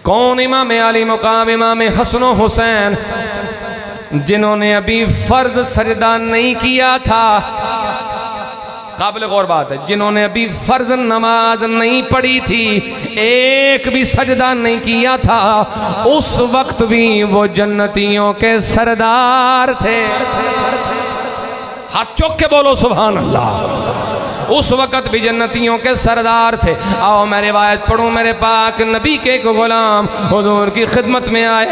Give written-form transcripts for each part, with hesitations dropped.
कौन? इमाम अली मुकाम इमाम हसन हुसैन, जिन्होंने अभी फर्ज सजदा नहीं किया था। काबिल गौर बात है, जिन्होंने अभी फर्ज नमाज नहीं पढ़ी थी, एक भी सजदा नहीं किया था, उस वक्त भी वो जन्नतियों के सरदार थे। हाथ चौक के बोलो सुभान अल्लाह। उस वक़्त भी जन्नतियों के सरदार थे। आओ मैं रिवायत पढ़ूँ, मेरे पाक नबी के को गुलाम हुजूर की खिदमत में आए,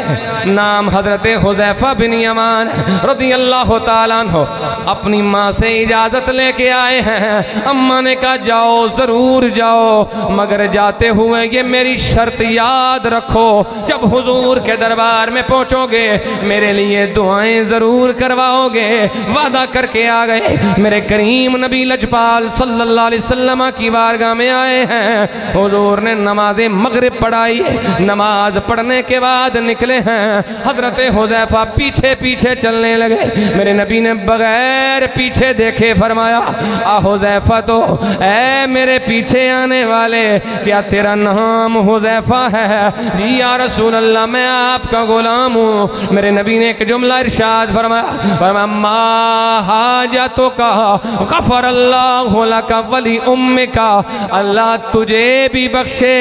नाम हजरत हुज़ैफा बिन यमान रज़ियल्लाहु ताला अन्हु, अपनी माँ से इजाज़त लेके आए हैं। अम्मा ने कहा जाओ, ज़रूर जाओ, मगर जाते हुए ये मेरी शर्त याद रखो, जब हुजूर के दरबार में पहुँचोगे मेरे लिए दुआएं ज़रूर करवाओगे। वादा करके आ गए। मेरे करीम नबी लजपाल सल्लल्लाहु अलैहि वसल्लम की बारगाह में आए हैं। हुजूर ने नमाज मगरिब पढ़ाई। नमाज पढ़ने के बाद निकले हैं। हजरत हुज़ैफा पीछे पीछे चलने लगे। मेरे नबी ने बगैर पीछे देखे फरमाया, आ हुज़ैफा तो ऐ मेरे पीछे आने वाले, क्या तेरा नाम हुज़ैफा है? जी या रसूल अल्लाह, मैं आपका गुलाम हूँ। मेरे नबी ने एक जुमला इरशाद फरमाया, मा हाजतो कहा गफर अल्लाह लका वली उम्मे का, अल्लाह तुझे भी बख्शे,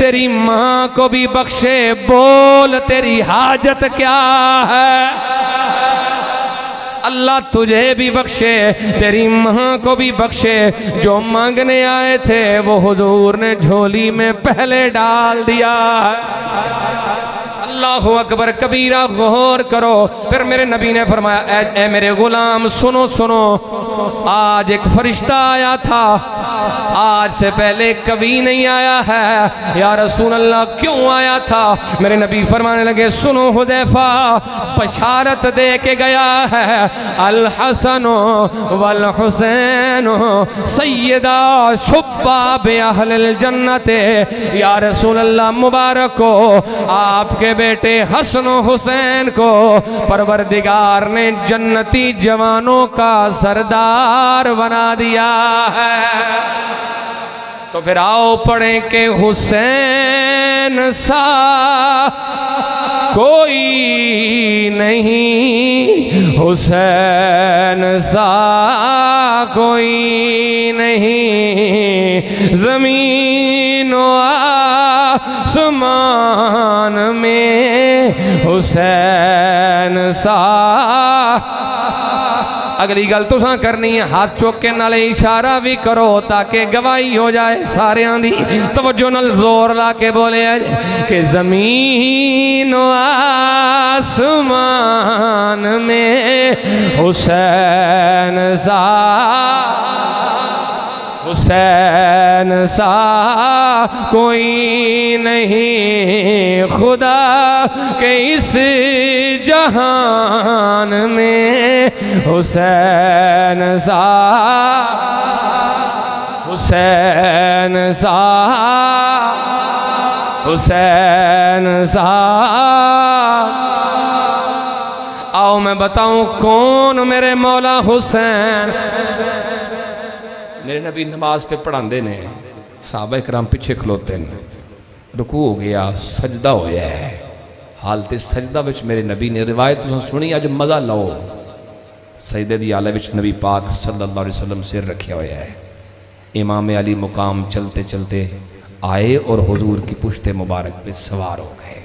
तेरी माँ को भी बख्शे, बोल तेरी हाजत क्या है? अल्लाह तुझे भी बख्शे, तेरी माँ को भी बख्शे। जो मांगने आए थे वो हुजूर ने झोली में पहले डाल दिया। अल्लाहु अकबर कबीरा, गौर करो। फिर मेरे नबी ने फरमाया, ए मेरे गुलाम सुनो सुनो, आज एक फरिश्ता आया था, आज से पहले कभी नहीं आया है। या रसूल अल्लाह क्यों आया था? मेरे नबी फरमाने लगे, सुनो हुज़ैफा, बशारत दे के गया है, अल हसन वल हुसैन सैयदा शुब्बाब अहलिल जन्नत। या रसूल अल्लाह मुबारक हो, आपके बेटे हसन हुसैन को परवरदिगार ने जन्नती जवानों का सरदार बना दिया है। तो फिर आओ पढ़ें कि हुसैन सा कोई नहीं, हुसैन सा कोई नहीं, ज़मीन व आसमान में हुसैन सा। अगली गल तुसां करनी है, हाथ चुक के नाले इशारा भी करो ताकि गवाही हो जाए सारे दी। तवज्जो नाल जोर ला के बोले कि ज़मीन व आसमान में हुसैन सा, हुसैन सा कोई नहीं, खुदा के इस जहान में हुसैन सा, हुसैन सा, हुसैन सा। आओ मैं बताऊं कौन मेरे मौला हुसैन। मेरे नबी नमाज पे पढ़ाते ने, साहबा इकराम पीछे खलोते हैं, रुकू हो गया, सजदा होया है, हालत सजदा विच मेरे नबी ने रिवायत सुनी, अज मज़ा लो। सजदे दी हालत विच नबी पाक सल्लल्लाहु अलैहि वसल्लम सिर रखा होया है। इमाम अली मुकाम चलते चलते आए और हुजूर की पुश्ते मुबारक पे सवार हो गए।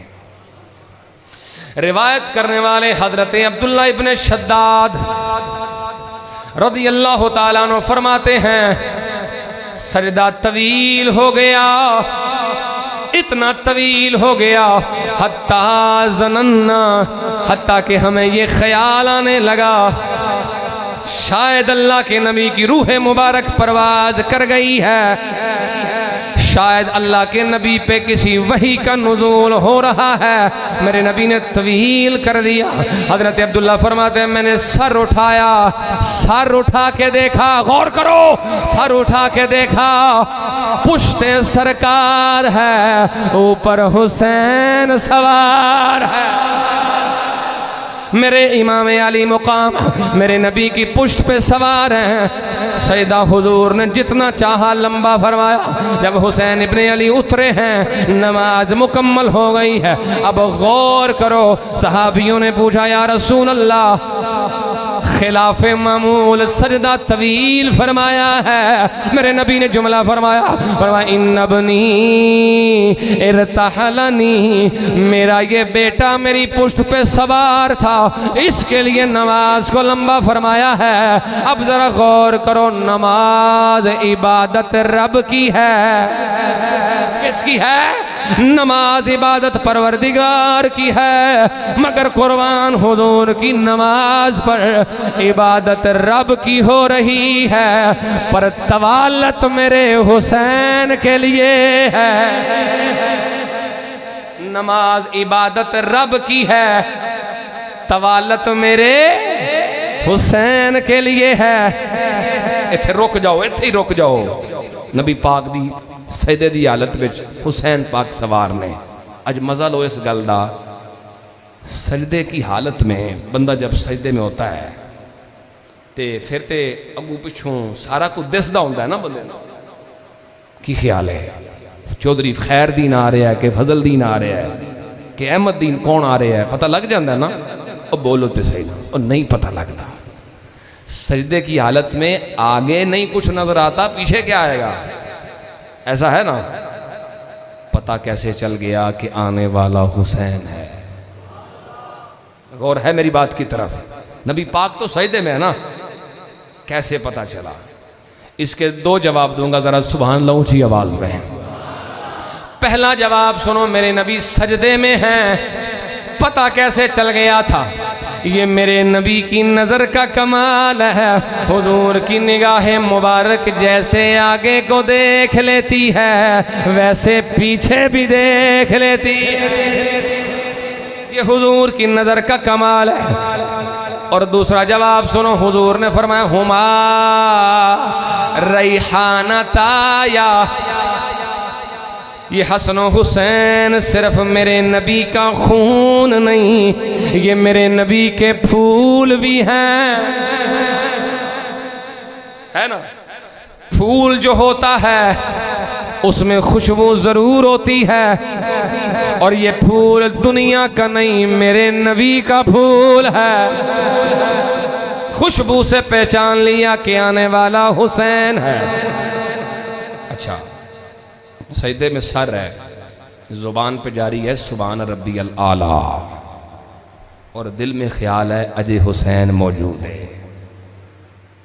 रिवायत करने वाले हजरत अब्दुल्ला इब्न शद्दाद रज़ियल्लाहु ताला अन्हु फरमाते हैं, सजदा तवील हो गया, इतना तवील हो गया, हत्ता ज़नन्ना, हत्ता कि हमें ये ख्याल आने लगा शायद अल्लाह के नबी की रूह मुबारक परवाज कर गई है, शायद अल्लाह के नबी पे किसी वही का नुज़ूल हो रहा है। मेरे नबी ने तवील कर दिया। हजरत अब्दुल्ला फरमाते हैं, मैंने सर उठाया, सर उठा के देखा, गौर करो, सर उठा के देखा, पुश्ते सरकार है, ऊपर हुसैन सवार है। मेरे इमाम अली मुकाम मेरे नबी की पुश्त पे सवार हैं। सजदा हुजूर ने जितना चाहा लंबा फरमाया। जब हुसैन इब्ने अली उतरे हैं नमाज मुकम्मल हो गई है। अब गौर करो, सहाबियों ने पूछा या रसूल अल्लाह खिलाफे मामूल सजदा तवील फरमाया है। मेरे नबी ने जुमला फरमाया इन्नबनी इरतहलनी, मेरा ये बेटा मेरी पुश्त पे सवार था, इसके लिए नमाज को लंबा फरमाया है। अब जरा गौर करो, नमाज इबादत रब की है। किसकी है? नमाज इबादत परवरदिगार की है। मगर कुर्बान हुजूर की नमाज पर इबादत रब की हो रही है, पर तवालत मेरे हुसैन के लिए है। नमाज इबादत रब की है, तवालत मेरे हुसैन के लिए है। इत्थे रुक जाओ, इत्थे ही रुक जाओ। नबी पाक दी सजदे दी हालत विच हुसैन पाक सवार ने। अज मजा लो इस गल दा, सजदे की हालत में बंदा जब सजदे में होता है तो फिर तो अगू पिछों सारा कुछ दिसदा होंदा है ना बंदे की ख्याल है। चौधरी खैरदीन आ रहा है कि फजलदीन आ रहा है कि अहमददीन कौन आ रहा है, पता लग जाता है ना। और बोलो तो सही ना, और नहीं पता लगता। सजदे की हालत में आगे नहीं कुछ नजर आता, पीछे क्या आएगा, ऐसा है ना। पता कैसे चल गया कि आने वाला हुसैन है। गौर है मेरी बात की तरफ। नबी पाक तो सजदे में है ना, कैसे पता चला? इसके दो जवाब दूंगा, जरा सुभान अल्लाह ऊंची आवाज में। पहला जवाब सुनो, मेरे नबी सजदे में हैं। पता कैसे चल गया था? ये मेरे नबी की नज़र का कमाल है। हुजूर की निगाह मुबारक जैसे आगे को देख लेती है वैसे पीछे भी देख लेती है। ये हुजूर की नज़र का कमाल है। और दूसरा जवाब सुनो, हुजूर ने फरमाया हुमा रैहानताया, ये हसन हुसैन सिर्फ मेरे नबी का खून नहीं, ये मेरे नबी के फूल भी हैं। है ना, फूल जो होता है उसमें खुशबू जरूर होती है, और ये फूल दुनिया का नहीं, मेरे नबी का फूल है। खुशबू से पहचान लिया कि आने वाला हुसैन है। अच्छा, सजदे में सर है, जुबान पे जारी है सुभान रब्बियल आला, और दिल में ख्याल है अजय हुसैन मौजूद है,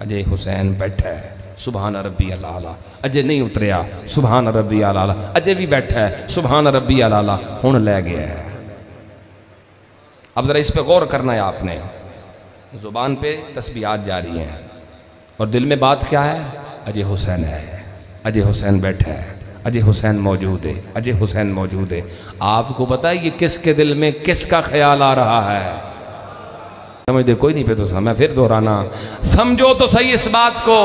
अजय हुसैन बैठा है सुभान रब्बियल आला। अजय नहीं उतरिया सुभान रब्बियल आला, अजय भी बैठा है सुभान रब्बियल आला, हुण ले गया है। अब जरा इस पे गौर करना है आपने। जुबान पे तस्बीहात जारी हैं और दिल में बात क्या है? अजय हुसैन है, अजय हुसैन बैठा है, अजय हुसैन मौजूद है, अजय हुसैन मौजूद है। आपको पता है ये किसके दिल में किसका ख्याल आ रहा है? समझते कोई नहीं पे तो मैं फिर दोहराना, समझो तो सही इस बात को,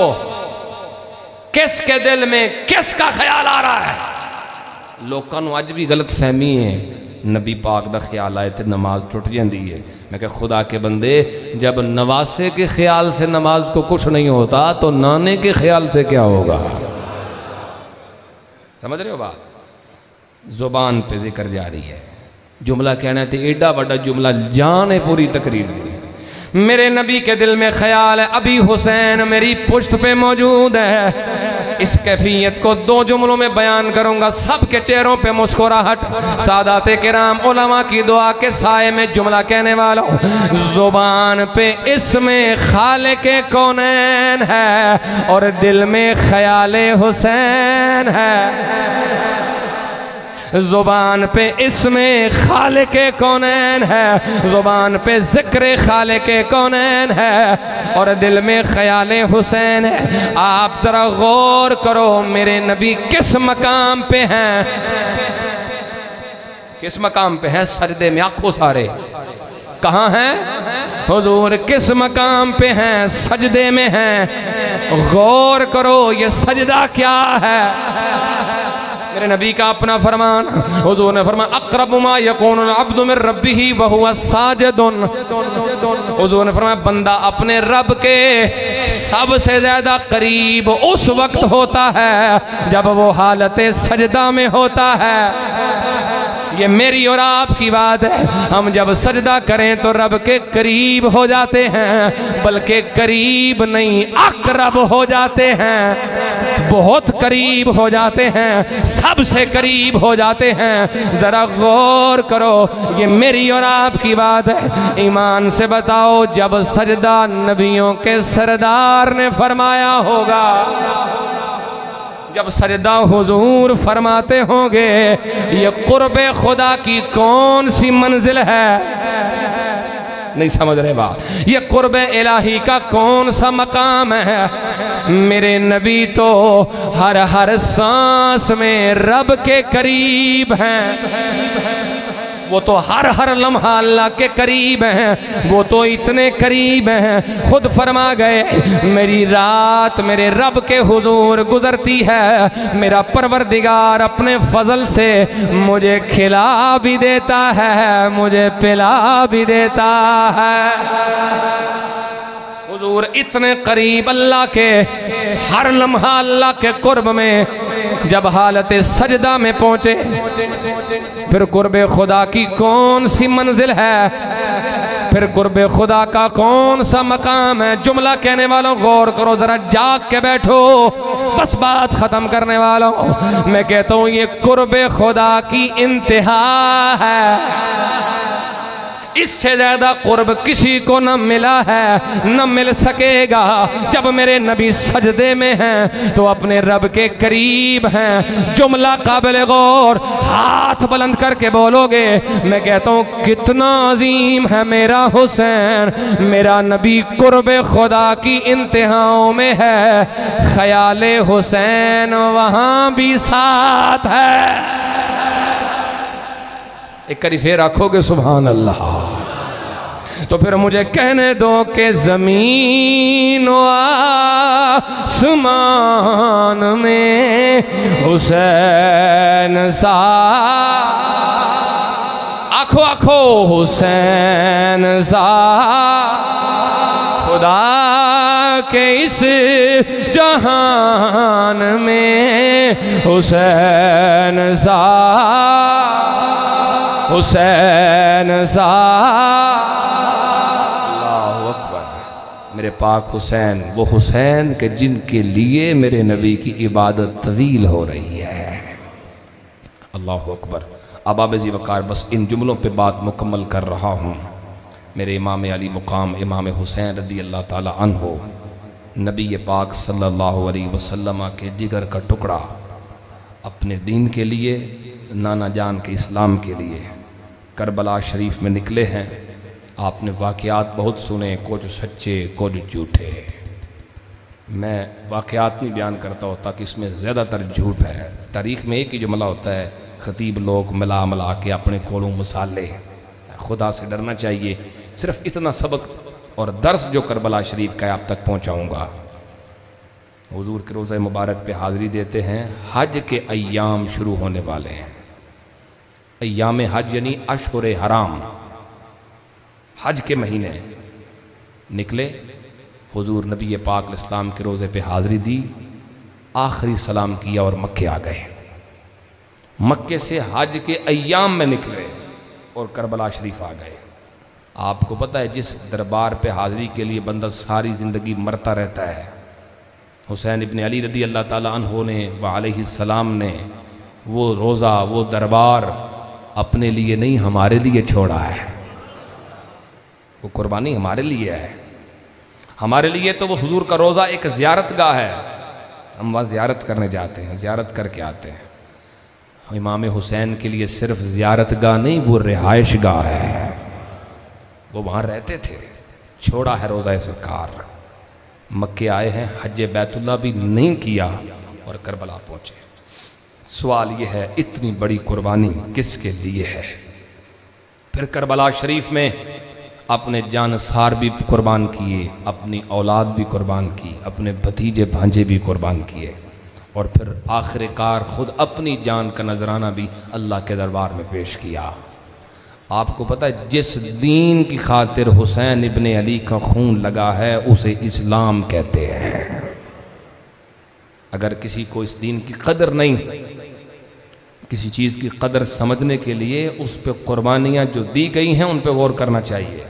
किसके दिल में किसका ख्याल आ रहा है। लोगों को अज भी गलत फहमी है, नबी पाक का ख्याल आए तो नमाज टुट जाती है। मैं क्या खुदा के बंदे, जब नवासे के ख्याल से नमाज को कुछ नहीं होता तो नाने के ख्याल से क्या होगा? समझ रहे हो बात? जुबान पे जिक्र जारी है, जुमला कहना तो एडा बड़ा जुमला, जान है पूरी तकरीर दी। मेरे नबी के दिल में ख्याल है अभी हुसैन मेरी पुश्त पे मौजूद है। इस कैफियत को दो जुमलों में बयान करूंगा, सबके चेहरों पे मुस्कुराहट। सादाते किराम उलमा की दुआ के साए में जुमला कहने वाला हूँ। जुबान पे इसमें खालिक़े कौनैन है और दिल में ख्याले हुसैन है। जुबान पे इसमें खालिक़े कौनैन है, जुबान पे जिक्र खालिक़े कौनैन है और दिल में ख्याले हुसैन है। आप जरा गौर करो मेरे नबी किस मकाम पे हैं, किस मकाम पे हैं? सजदे में। आंखों सारे कहाँ हैं? हुजूर किस मकाम पे हैं? सजदे में हैं। गौर करो ये सजदा क्या है? मेरे नबी का अपना फरमान, हुजूर ने फरमाया अक़रबु मा यकूनुल अब्दु मिन रब्बिही व हुवा साजिदुन। हुजूर ने फरमाया बंदा अपने रब के सबसे ज्यादा करीब उस वक्त होता है जब वो हालत सजदा में होता है। ये मेरी और आपकी बात है, हम जब सजदा करें तो रब के करीब हो जाते हैं, बल्कि करीब नहीं अक़रब हो जाते हैं, बहुत करीब हो जाते हैं, सबसे करीब हो जाते हैं। जरा गौर करो, ये मेरी और आपकी बात है। ईमान से बताओ, जब सजदा नबियों के सरदार ने फरमाया होगा, जब सजदा हुजूर फरमाते होंगे, ये कुर्बे खुदा की कौन सी मंजिल है? नहीं समझ रहे बात? ये कुर्बे इलाही का कौन सा मकाम है? मेरे नबी तो हर हर सांस में रब के करीब हैं। वो तो हर हर लम्हा अल्लाह के करीब हैं। वो तो इतने करीब हैं, खुद फरमा गए मेरी रात मेरे रब के हुजूर गुजरती है, मेरा परवरदिगार अपने फजल से मुझे खिला भी देता है, मुझे पिला भी देता है। हुजूर इतने करीब अल्लाह के, हर लम्हा अल्लाह के कुर्ब में। जब हालत सजदा में पहुंचे, फिर कुर्बे खुदा की कौन सी मंजिल है, फिर कुर्बे खुदा का कौन सा मकाम है? जुमला कहने वालों गौर करो, जरा जाग के बैठो, बस बात खत्म करने वालों। मैं कहता हूं ये कुर्बे खुदा की इंतहा है। इससे ज्यादा कुर्ब किसी को न मिला है, न मिल सकेगा। जब मेरे नबी सजदे में हैं तो अपने रब के करीब हैं। जुमला काबिल गौर, हाथ बुलंद करके बोलोगे। मैं कहता हूँ कितना अजीम है मेरा हुसैन, मेरा नबी कुर्बे खुदा की इंतहाओं में है। ख्याले हुसैन वहाँ भी साथ है। एक करी फिर आखोगे सुभान अल्लाह। तो फिर मुझे कहने दो कि ज़मीन व आसमान में हुसैन सा, आखो आखो हुसैन सा, खुदा के इस जहान में हुसैन सा, हुसैन सा। अल्लाहु अकबर। मेरे पाक हुसैन, वो हुसैन के जिनके लिए मेरे नबी की इबादत तवील हो रही है। अल्लाहु अकबर। अब आबेज़ी वकार बस इन जुमलों पे बात मुकम्मल कर रहा हूँ। मेरे इमाम अली मुकाम इमाम हुसैन रज़ी अल्लाह ताला अन्हो, नबी पाक सल्लल्लाहु अलैहि वसल्लम के जिगर का टुकड़ा, अपने दीन के लिए, नाना जान के इस्लाम के लिए करबला शरीफ में निकले हैं। आपने वाक़यात बहुत सुने, कुछ सच्चे कुछ झूठे। मैं वाक़यात नहीं बयान करता हूँ ताकि इसमें ज़्यादातर झूठ है। तारीख़ में एक ही जुमला होता है, ख़तीब लोग मिला मिला के अपने कोलों मसाले। खुदा से डरना चाहिए। सिर्फ इतना सबक और दर्स जो करबला शरीफ का आप तक पहुँचाऊँगा। हुजूर के रोज़े मुबारक पे हाज़िरी देते हैं। हज के अय्याम शुरू होने वाले हैं। अय्याम हज यानी अशहुर हराम, हज के महीने निकले। हुजूर नबी पाक इस्लाम के रोज़े पे हाज़िरी दी, आखिरी सलाम किया और मक्के आ गए। मक्के से हज के अय्याम में निकले और करबला शरीफ आ गए। आपको पता है जिस दरबार पे हाज़िरी के लिए बंदा सारी ज़िंदगी मरता रहता है, हुसैन इब्न अली रज़ी अल्लाह ताला अन्हो ने व अलैहिस्सलाम ने वो रोज़ा, वो दरबार अपने लिए नहीं हमारे लिए छोड़ा है। वो कुर्बानी हमारे लिए है। हमारे लिए तो वो हुजूर का रोज़ा एक ज़ियारत गाह है। हम वहाँ ज़ियारत करने जाते हैं, ज़ियारत करके आते हैं। इमाम हुसैन के लिए सिर्फ ज़ियारत गाह नहीं, वो रिहाइश गाह है। वो वहाँ रहते थे। छोड़ा है रोज़ा सरकार। मक्के आए हैं, हज बैतुल्ला भी नहीं किया और करबला पहुँचे। सवाल ये है, इतनी बड़ी कुर्बानी किसके लिए है? फिर करबला शरीफ में अपने जानसार भी कुर्बान किए, अपनी औलाद भी कुर्बान की, अपने भतीजे भांजे भी कुर्बान किए। और फिर आखिरकार ख़ुद अपनी जान का नजराना भी अल्लाह के दरबार में पेश किया। आपको पता है जिस दीन की खातिर हुसैन इब्ने अली का खून लगा है उसे इस्लाम कहते हैं। अगर किसी को इस दीन की कदर नहीं, किसी चीज़ की कदर समझने के लिए उस पर कुर्बानियाँ जो दी गई हैं उन पर गौर करना चाहिए।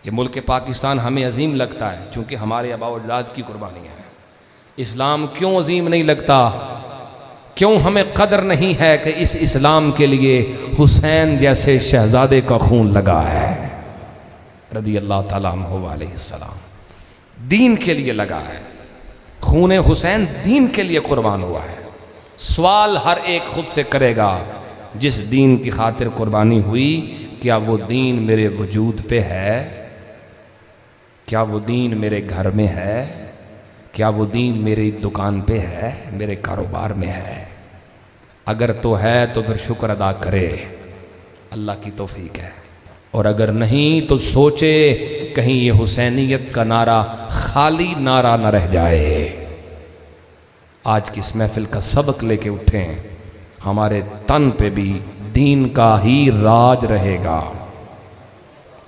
ये मुल्क पाकिस्तान हमें अजीम लगता है क्योंकि हमारे आबा व अजदाद की कुर्बानियाँ हैं। इस्लाम क्यों अजीम नहीं लगता, क्यों हमें कदर नहीं है कि इस इस्लाम के लिए हुसैन जैसे शहजादे का खून लगा है रदी अल्लाह ताला अन्हु अलैहिस्सलाम। दीन के लिए लगा है, खून हुसैन दीन के लिए कुर्बान हुआ है। सवाल हर एक खुद से करेगा, जिस दीन की खातिर कुर्बानी हुई क्या वो दीन मेरे वजूद पे है? क्या वो दीन मेरे घर में है? क्या वो दीन मेरी दुकान पे है, मेरे कारोबार में है? अगर तो है तो फिर शुक्र अदा करे, अल्लाह की तौफीक है। और अगर नहीं तो सोचे कहीं ये हुसैनियत का नारा खाली नारा न रह जाए। आज की इस महफिल का सबक लेके उठे, हमारे तन पे भी दीन का ही राज रहेगा।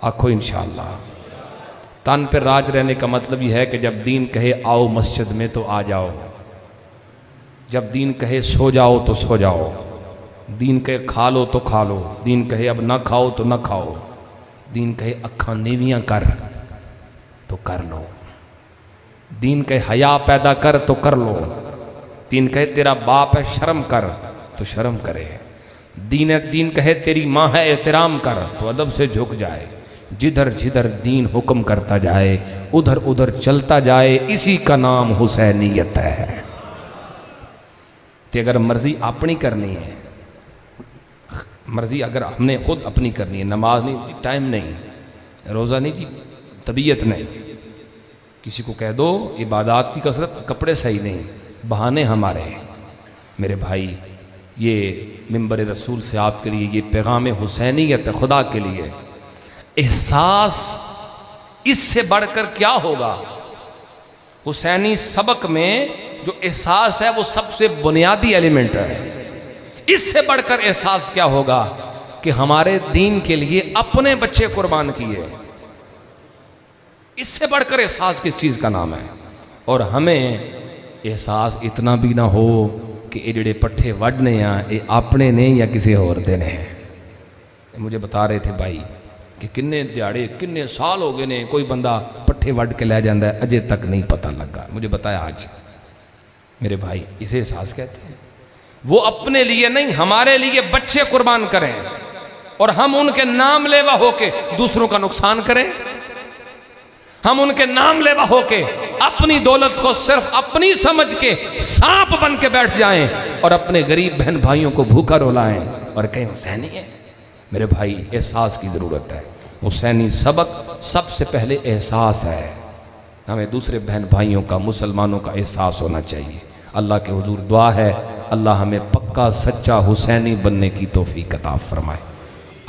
आखो इंशाअल्लाह। तन पे राज रहने का मतलब यह है कि जब दीन कहे आओ मस्जिद में तो आ जाओ, जब दीन कहे सो जाओ तो सो जाओ, दीन कहे खा लो तो खा लो, दीन कहे अब ना खाओ तो ना खाओ, दीन कहे अखा नीवियाँ कर तो कर लो, दीन कहे हया पैदा कर तो कर लो, दीन कहे तेरा बाप है शर्म कर तो शर्म करे, दीन कहे तेरी माँ है एहतराम कर तो अदब से झुक जाए। जिधर जिधर दीन हुक्म करता जाए उधर उधर चलता जाए, इसी का नाम हुसैनियत है। तो अगर मर्जी अपनी करनी है, मर्जी अगर हमने खुद अपनी करनी है, नमाज नहीं, टाइम नहीं, रोज़ा नहीं जी, तबीयत नहीं, किसी को कह दो इबादत की कसरत, कपड़े सही नहीं, बहाने हमारे। मेरे भाई ये मिंबर रसूल से आपके लिए ये पैगाम हुसैनियत है, खुदा के लिए। एहसास इससे बढ़कर क्या होगा? हुसैनी सबक में जो एहसास है वो सबसे बुनियादी एलिमेंट है। इससे बढ़कर एहसास क्या होगा कि हमारे दीन के लिए अपने बच्चे कुर्बान किए। इससे बढ़कर एहसास किस चीज़ का नाम है? और हमें एहसास इतना भी ना हो कि ये जेड़े पट्ठे वढ़ने ये अपने ने या किसी होर दे ने। मुझे बता रहे थे भाई कि किन्ने दिहाड़े किन्ने साल हो गए ने कोई बंदा पट्ठे वढ़ के ले जाता है, अजे तक नहीं पता लगा। मुझे बताया आज मेरे भाई, इसे एहसास कहते हैं। वो अपने लिए नहीं, हमारे लिए बच्चे कुर्बान करें और हम उनके नाम लेवा होके दूसरों का नुकसान करें। हम उनके नाम लेवा होके अपनी दौलत को सिर्फ अपनी समझ के सांप बन के बैठ जाएं और अपने गरीब बहन भाइयों को भूखा रुलाएं और कहें हुसैनी है। मेरे भाई एहसास की ज़रूरत है। हुसैनी सबक सबसे पहले एहसास है। हमें दूसरे बहन भाइयों का, मुसलमानों का एहसास होना चाहिए। अल्लाह के हुजूर दुआ है अल्लाह हमें पक्का सच्चा हुसैनी बनने की तौफीक अता फरमाए।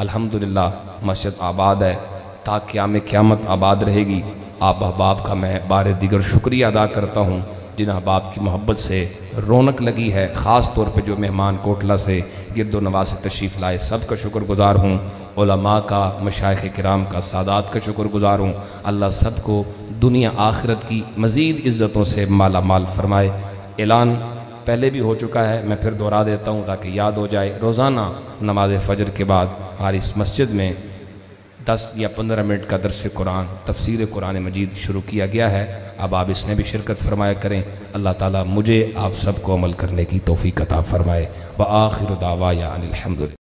अल्हम्दुलिल्लाह मस्जिद आबाद है, ताकि क़याम क़यामत आबाद रहेगी। आप अहबाब का मैं बार दिगर शुक्रिया अदा करता हूँ जिन अहबाब की मोहब्बत से रौनक लगी है। ख़ास तौर पे जो मेहमान कोटला से गिरदो नवाज से तशरीफ़ लाए सब का शुक्रगुजार हूँ। उलमा का, मशाइख़ किराम का, सादात का शुक्रगुजार हूँ। अल्लाह सबको दुनिया आखिरत की मज़ीद इज़्ज़तों से माला माल फरमाए। ऐलान पहले भी हो चुका है, मैं फिर दोहरा देता हूँ ताकि याद हो जाए। रोज़ाना नमाज फ़जर के बाद हमारी इस मस्जिद में 10 या 15 मिनट का दर्स कुरान, तफसीर कुरान मजीद शुरू किया गया है। अब आप इसमें भी शिरकत फरमाया करें। अल्लाह ताला मुझे आप सबको अमल करने की तौफीक अता फरमाए। व आखिर दावा या अनिल हम्दुलिल्लाह।